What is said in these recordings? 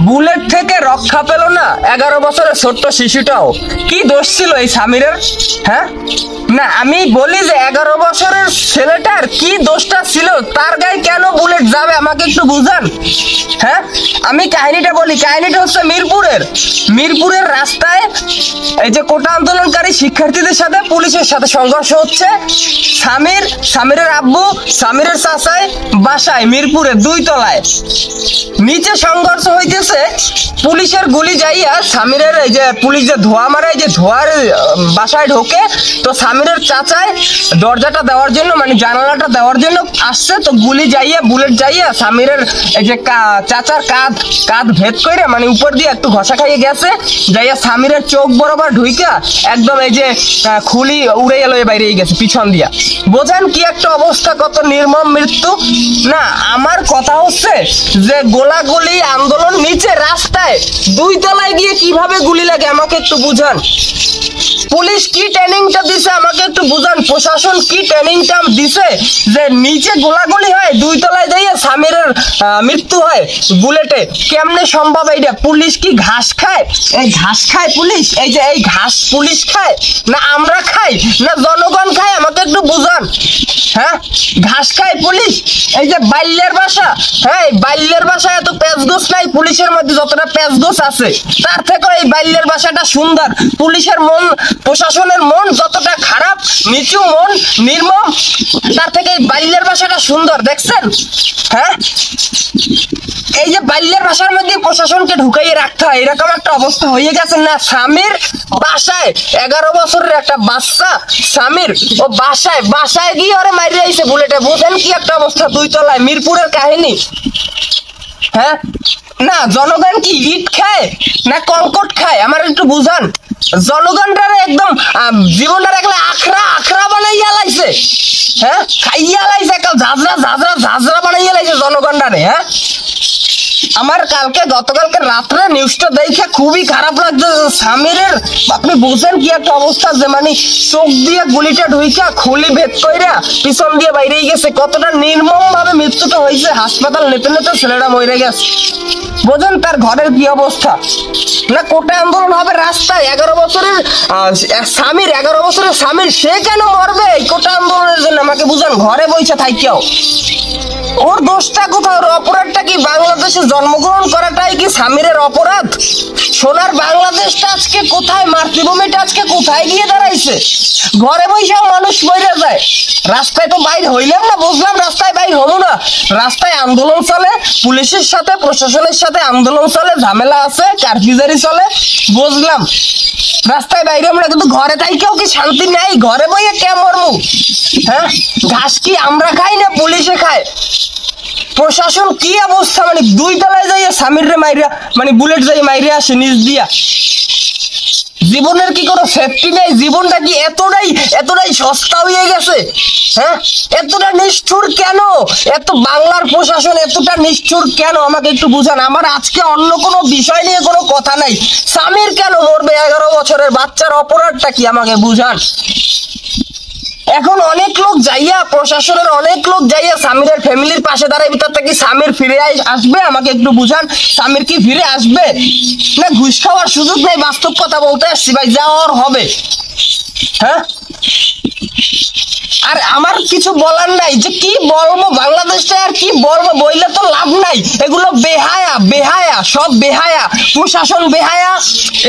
Bullet থেকে রক্ষা পেল না 11 বছরের ছোট্ট শিশুটাও। কি দোষ ছিল এই সামিরের? হ্যাঁ না, আমি বলি যে 11 বছরের ছেলেটার কি দোষটা ছিল? তার গায়ে কেন বুলেট যাবে আমাকে একটু বুঝান। হ্যাঁ, আমি কাহিনীটা বলি। কাহিনীটা হচ্ছে মিরপুরের রাস্তায় এই যে কোটা আন্দোলনকারী শিক্ষার্থীদের সাথে পুলিশের সাথে সংঘর্ষ হচ্ছে। সামিরের আব্বু, সামিরের চাচায় বাসায় মিরপুরে 2 তলায় নিচে সংঘর্ষ হইতেছে। পুলিশের গুলি যাইয়া সামিরের এই যে পুলিশ যে ধোয়া মারে, যে ধোয়ার বাসায় ঢোকে। তো সামিরের চাচায় দরজাটা দেওয়ার জন্য, মানে জানালাটা দেওয়ার জন্য আসছে। তো গুলি যাইয়া, বুলেট যাইয়া সামিরের এই যে চাচার কাঁধ ভেদ করে, মানে উপর দিয়ে একটু ঘষা খাইয়ে গেছে। যাইয়া সামিরের চোখ বরাবর ঢুইকা একদম এই যে খুলি উড়ে গেল, বাইরে গেছে পিছন দিয়া। বোঝেন কি একটা অবস্থা, কত নির্মম মৃত্যু। না, আমার কথা হচ্ছে যে গোলাগুলি আন্দোলন নিচে রাস্তায় 2 তলায় গিয়ে কিভাবে গুলি লাগে আমাকে একটু বুঝান। পুলিশ কি ট্রেনিংটা দিছে আমাকে একটু বুঝান। প্রশাসন কি ট্রেনিংটা দিছে যে নিচে গোলাগুলি হয়, 2 তলায় যাইয়া সামিরের মৃত্যু হয় বুলেটে? কেমনে সম্ভব এইটা? পুলিশ কি ঘাস খায়? এই ঘাস খায় পুলিশ? এই যে এই ঘাস পুলিশ খায় না আমরা খাই না জনগণ খায়? আমাকে একটু বুঝান। হ্যাঁ, ঘাস খায় পুলিশ? এই যে বাল্যের বাসা, হ্যাঁ বাল্যের বাসা এত পেঁচগোছ নাই পুলিশের মধ্যে যতটা পেঁচগোছ আছে। তার থেকে এই বাল্যের বাসাটা সুন্দর। পুলিশের মন, প্রশাসনের মন যতটা খারাপ, নিচু মন, নির্মম, তার থেকে এই বাল্যের বাসাটা সুন্দর। দেখছেন? হ্যাঁ, এই যে বাল্যের বাসার মধ্যে প্রশাসনকে ঢুকাইয়ে রাখতে হয়, এরকম একটা অবস্থা হয়ে গেছে। না, সামির বাসায় 11 বছরের একটা বাচ্চা সামির, ও বাসায় গিয়ে ওরে মারি আইছে বুলেটে। বুঝেন কি একটা অবস্থা? 2 তলায়, মিরপুরের কাহিনী। হ্যাঁ না, জনগণ কি ইট খায় না কংকট খায় আমার একটু বুঝান। জনগণরা একদম জীবনটা একলা আখড়া বানাইয়া লাইছে। হ্যাঁ, খাইয়া লাইছে, একটা ঝাঁঝরা বানাইয়া লাইছে জনগণরা। হ্যাঁ, আমার গতকালকে রাত্রে নিউজটা দেখে খুবই খারাপ লাগছে। সামিরের আপনি বুঝেন কি একটা অবস্থা, যে মানে চোখ দিয়ে গুলিটা ঢুইকা খুলি ভেদ কইরা পিছন দিয়ে বাইরেই গেছে। কতটা নির্মম ভাবে মৃত্যুটা হয়েছে। হাসপাতাল নেতে নেতে ছেলেটা মরে গেছে। বোঝেন তার ঘরের কি অবস্থা। না, কোটা আন্দোলন হবে রাস্তায়, 11 বছরের সামির সে কেন মরবে এই কোটা আন্দোলনের জন্য আমাকে বুঝান। ঘরে বইসা থাইকেও ওর দোষটা কোথায়? ওর অপরাধটা কি? বাংলাদেশে জন্মগ্রহণ করাটাই কি সামিরের অপরাধ? সোনার বাংলাদেশটা আজকে কোথায়? মাতৃভূমিটা আজকে কোথায় গিয়ে দাঁড়াইছে? ঘরে বৈশাও মানুষ মরে যায়। রাস্তায় তো বাইর হইলাম না, বুঝলাম রাস্তায় বাইর হবো না। রাস্তায় আন্দোলন চলে, পুলিশের সাথে প্রশাসনের সাথে আন্দোলন চলে, ঝামেলা আছে, কারফিউজারি চলে, বুঝলাম রাস্তায় বাইরে আমরা। কিন্তু ঘরে তাই কেউ কি শান্তি নেই? ঘরে বইয়ে কে মরমু? হ্যাঁ, ঘাস কি আমরা খাই না পুলিশে খায়? প্রশাসন কি অবস্থা, মানে 2 তলায় যাইয়া সামিরে মাইরা, মানে বুলেট যাই মাইরে আসে নিজ দিয়া। জীবনের কি কোনো সেফটি নেই? জীবনটা কি এতটাই সস্তা হয়ে গেছে? হ্যাঁ, এতটা নিষ্ঠুর কেন? এত বাংলার প্রশাসন এতটা নিষ্ঠুর কেন আমাকে একটু বুঝান। আমার আজকে অন্য কোনো বিষয় নিয়ে কোনো কথা নাই। সামির কেন মরবে? 11 বছরের বাচ্চার অপরাধটা কি আমাকে বুঝান। এখন অনেক লোক যাইয়া, প্রশাসনের অনেক লোক যাইয়া সামিরের ফ্যামিলির পাশে দাঁড়ায়। ভিতরটা কি সামির ফিরে আসবে আমাকে একটু বুঝান। সামির কি ফিরে আসবে? না, ঘুষ খাওয়ার সুযোগ নেই। বাস্তব কথা বলতে আসছি ভাই, যাওয়ার হবে। হ্যাঁ, আর আমার কিছু বলার নাই, যে কি বলবো বাংলাদেশটা, আর কি বলবো, বইলে তো লাভ নাই। এগুলো বেহায়া, সব বেহায়া, প্রশাসন বেহায়া।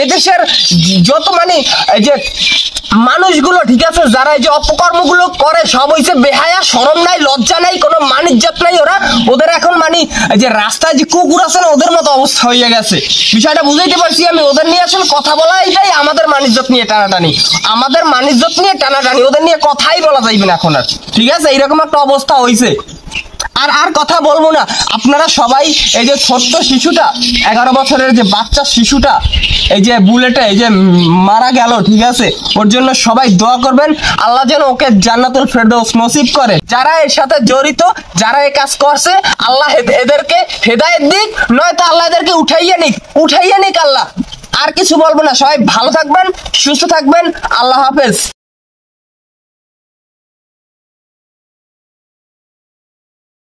এদেশের যত মানে এই যে মানুষগুলো, ঠিক আছে, যারা এই যে অপকর্মগুলো করে সব হইছে বেহায়া, শরম নাই, লজ্জা নাই, কোনো মানিজ্জত নাই। ওদের এখন মানে এই যে রাস্তায় যে কুকুর আছে না, ওদের মতো অবস্থা হয়ে গেছে। বিষয়টা বুঝাইতে পারছি আমি। ওদের নিয়ে আসলে কথা বলা এটাই আমাদের মানিজ্জত নিয়ে টানাটানি, ওদের নিয়ে কথাই বলা যাইবে না এখন আর। ঠিক আছে, এইরকম একটা অবস্থা হয়েছে। আর কথা বলবো না। আপনারা সবাই এই যে ছোট্ট শিশুটা, 11 বছরের যে বাচ্চা শিশুটা এই যে বুলেটে এই যে মারা গেল, ঠিক আছে, ওর জন্য সবাই দোয়া করবেন। আল্লাহ যেন ওকে জান্নাতুল ফেরদৌস নসিব করে। যারা এর সাথে জড়িত, যারা এই কাজ করছে, আল্লাহ এদেরকে হেদায়েত দিক, নয়তো আল্লাহ এদেরকে উঠাইয়া নিক আল্লাহ। আর কিছু বলবো না। সবাই ভালো থাকবেন, সুস্থ থাকবেন। আল্লাহ হাফেজ।